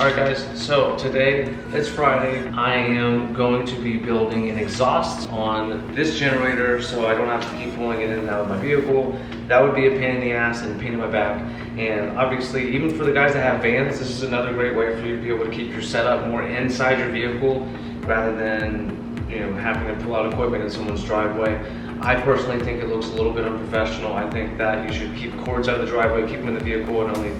Alright guys, so today, it's Friday. I am going to be building an exhaust on this generator so I don't have to keep pulling it in and out of my vehicle. That would be a pain in the ass and a pain in my back. And obviously, even for the guys that have vans, this is another great way for you to be able to keep your setup more inside your vehicle rather than, you know, having to pull out equipment in someone's driveway. I personally think it looks a little bit unprofessional. I think that you should keep cords out of the driveway, keep them in the vehicle, and only,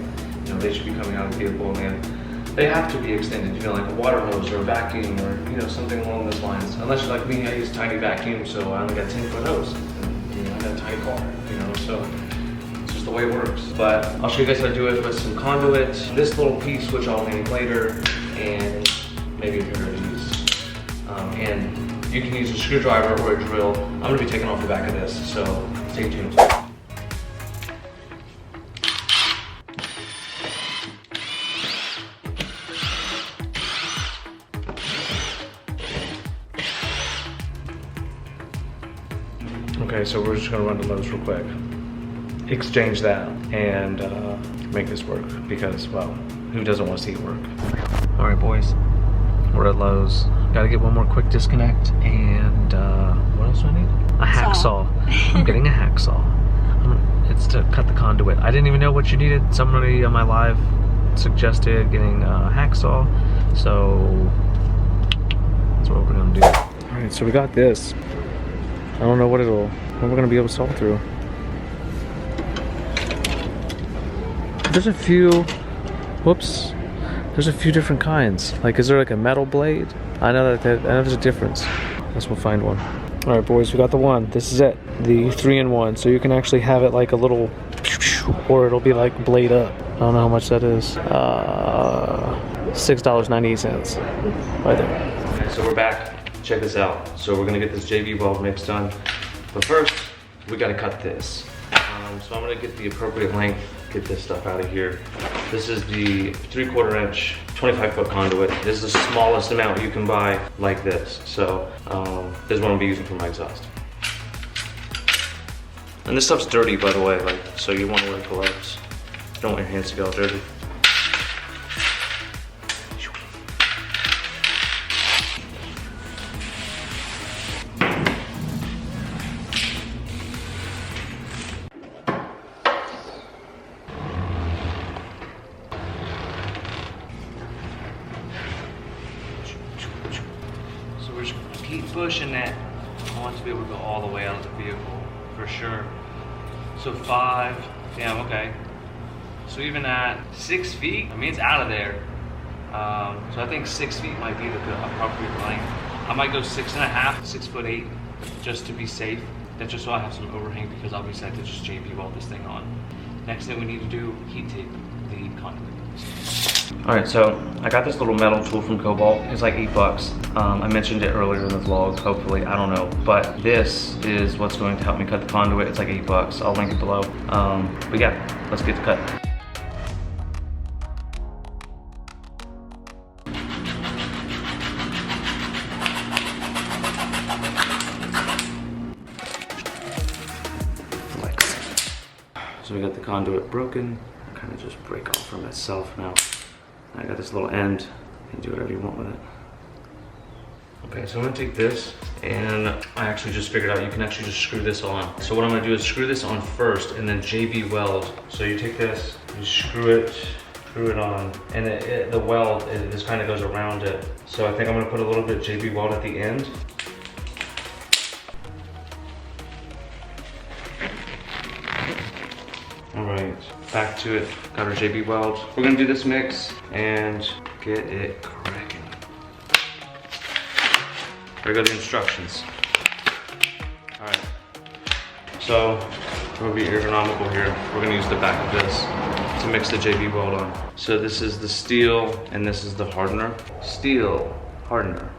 you know, they should be coming out of the vehicle, and they have to be extended, you know, like a water hose or a vacuum or, you know, something along those lines. Unless you're like me, I use a tiny vacuum, so I only got 10-foot hose. And, you know, I got a tiny car, you know, so it's just the way it works. But I'll show you guys how to do it with some conduit, this little piece, which I'll name later, and maybe a pair of these. And you can use a screwdriver or a drill. I'm gonna be taking off the back of this, so stay tuned. Okay, so we're just gonna run to Lowe's real quick, exchange that, and make this work because, well, who doesn't want to see it work? All right, boys, we're at Lowe's. Gotta get one more quick disconnect, and what else do I need? A hacksaw. I'm getting a hacksaw. It's to cut the conduit. I didn't even know what you needed. Somebody on my live suggested getting a hacksaw, so that's what we're gonna do. All right, so we got this. I don't know what we're gonna be able to saw through. There's a few, whoops. There's a few different kinds. Like, is there like a metal blade? I know that I know there's a difference. I guess we'll find one. All right, boys, we got the one. This is it, the 3-in-1. So you can actually have it like a little, or it'll be like blade up. I don't know how much that is. $6.98, right there. Okay, so we're back. Check this out. So we're gonna get this JB Weld mix done. But first, we gotta cut this. So I'm gonna get the appropriate length, get this stuff out of here. This is the 3/4 inch, 25-foot conduit. This is the smallest amount you can buy like this. So this is what I'm gonna be using for my exhaust. And this stuff's dirty, by the way, like, so you wanna wear gloves. You don't want your hands to get all dirty. So we're just gonna keep pushing that. I want to be able to go all the way out of the vehicle, for sure. So 5, damn, okay. So even at 6 feet, I mean, it's out of there. So I think 6 feet might be the appropriate length. I might go 6.5, 6'8", just to be safe. That's just so I have some overhang, because obviously I have to just JB weld this thing on. Next thing we need to do, heat tape the conduit. All right, so I got this little metal tool from Kobalt. It's like $8. I mentioned it earlier in the vlog, hopefully, I don't know. But this is what's going to help me cut the conduit. It's like $8, I'll link it below. But yeah, let's get to cut. So we got the conduit broken. Kind of just break off from itself now. I got this little end. You can do whatever you want with it. Okay, so I'm gonna take this, and I actually just figured out you can actually just screw this on. So what I'm gonna do is screw this on first, and then JB weld. So you take this, you screw it on, and the weld, this kind of goes around it. So I think I'm gonna put a little bit of JB weld at the end. All right, back to it. Got our JB Weld. We're gonna do this mix and get it cracking. Here go the instructions. All right, so we'll be ergonomical here. We're gonna use the back of this to mix the JB Weld on. So this is the steel and this is the hardener. Steel, hardener.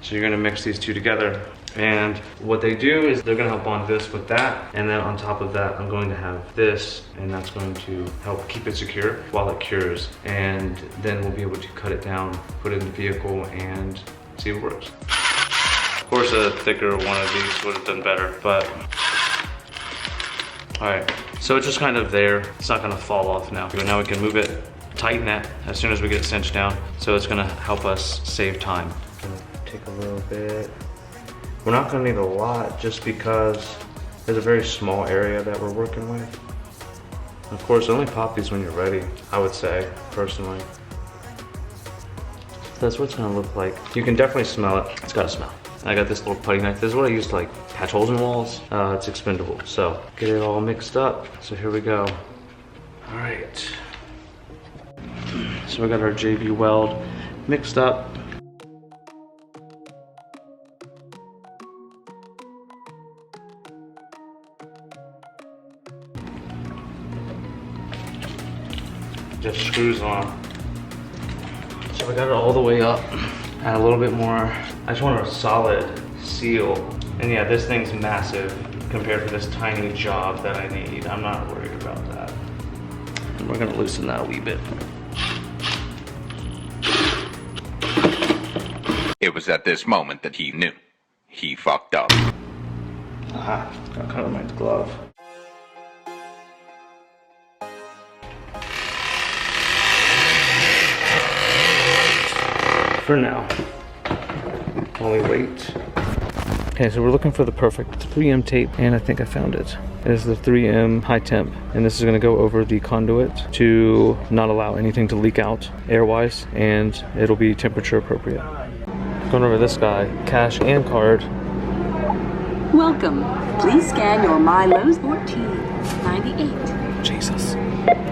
So you're gonna mix these two together. And what they do is they're gonna help bond this with that, and then on top of that, I'm going to have this, and that's going to help keep it secure while it cures. And then we'll be able to cut it down, put it in the vehicle, and see if it works. Of course, a thicker one of these would have done better, but all right. So it's just kind of there. It's not gonna fall off now. But now we can move it tighten it as soon as we get it cinched down. So it's gonna help us save time. Gonna take a little bit. We're not gonna need a lot just because there's a very small area that we're working with. Of course, only pop these when you're ready, I would say, personally. That's what it's gonna look like. You can definitely smell it. It's got a smell. I got this little putty knife. This is what I use to like patch holes in walls. It's expendable. So get it all mixed up. So here we go. All right. So we got our JB Weld mixed up. Just screws on. So I got it all the way up. Add a little bit more. I just want a solid seal. And yeah, this thing's massive compared to this tiny job that I need. I'm not worried about that. And we're gonna loosen that a wee bit. It was at this moment that he knew. He fucked up. Aha, got kind of my glove. For now, while we wait. Okay, so we're looking for the perfect 3M tape, and I think I found it. It is the 3M high temp, and this is gonna go over the conduit to not allow anything to leak out air-wise, and it'll be temperature appropriate. Going over this guy, cash and card. Welcome. Please scan your MyLowe's 1498. Jesus.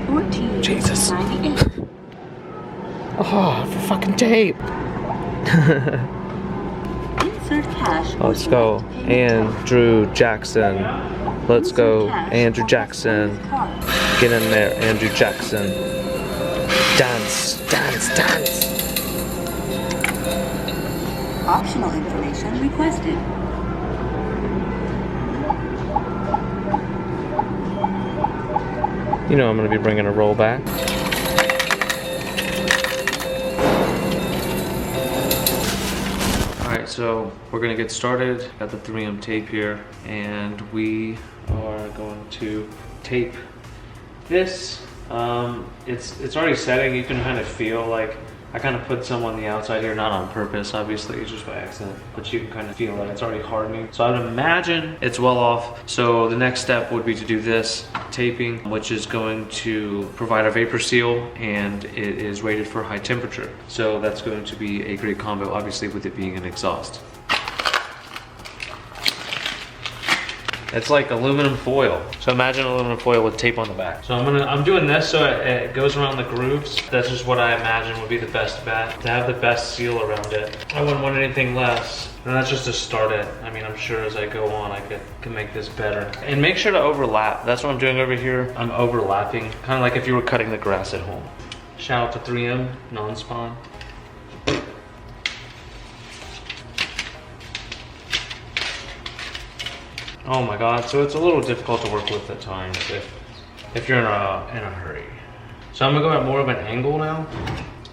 14. Jesus. 98. Oh, for fucking tape. Insert cash. Let's go, Andrew Jackson. Let's go, Andrew Jackson. Get in there, Andrew Jackson. Dance, dance, dance. Optional information requested. You know I'm gonna be bringing a roll back. Alright, so we're gonna get started. Got the 3M tape here, and we are going to tape this. It's already setting. You can kind of feel like I kind of put some on the outside here, not on purpose, obviously, it's just by accident, but you can kind of feel that it's already hardening. So I would imagine it's well off. So the next step would be to do this taping, which is going to provide a vapor seal, and it is rated for high temperature. So that's going to be a great combo, obviously, with it being an exhaust. It's like aluminum foil. So imagine aluminum foil with tape on the back. So I'm doing this so it goes around the grooves. That's just what I imagine would be the best bet, to have the best seal around it. I wouldn't want anything less. And that's just to start it. I mean, I'm sure as I go on, I can make this better. And make sure to overlap. That's what I'm doing over here. I'm overlapping, kind of like if you were cutting the grass at home. Shout out to 3M, non-spawn. Oh my god, so it's a little difficult to work with at times if you're in a hurry. So I'm gonna go at more of an angle now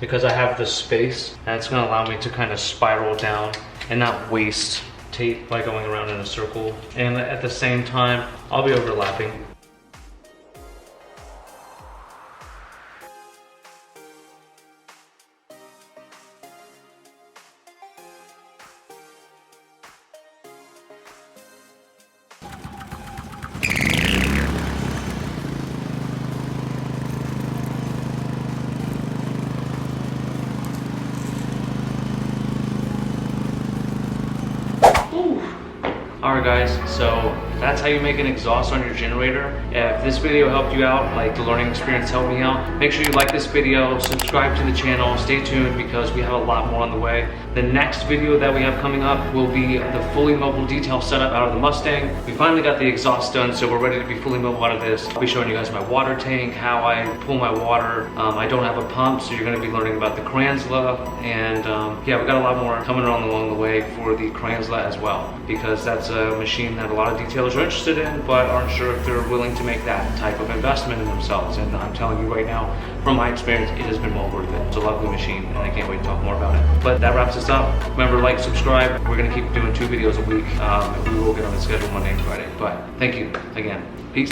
because I have the space, and it's gonna allow me to kind of spiral down and not waste tape by going around in a circle. And at the same time, I'll be overlapping. Alright guys, so that's how you make an exhaust on your generator. If this video helped you out, like the learning experience helped me out, make sure you like this video, subscribe to the channel, stay tuned because we have a lot more on the way. The next video that we have coming up will be the fully mobile detail setup out of the Mustang. We finally got the exhaust done, so we're ready to be fully mobile out of this. I'll be showing you guys my water tank, how I pull my water. I don't have a pump, so you're gonna be learning about the Kranzla, and yeah, we got a lot more coming along the way for the Kranzla as well, because that's a machine that a lot of detailers are interested in, but aren't sure if they're willing to make that type of investment in themselves. And I'm telling you right now, from my experience, it has been well worth it. It's a lovely machine, and I can't wait to talk more about it. But that wraps us up. Remember, like, subscribe. We're gonna keep doing 2 videos a week. We will get on the schedule Monday and Friday. But thank you again. Peace.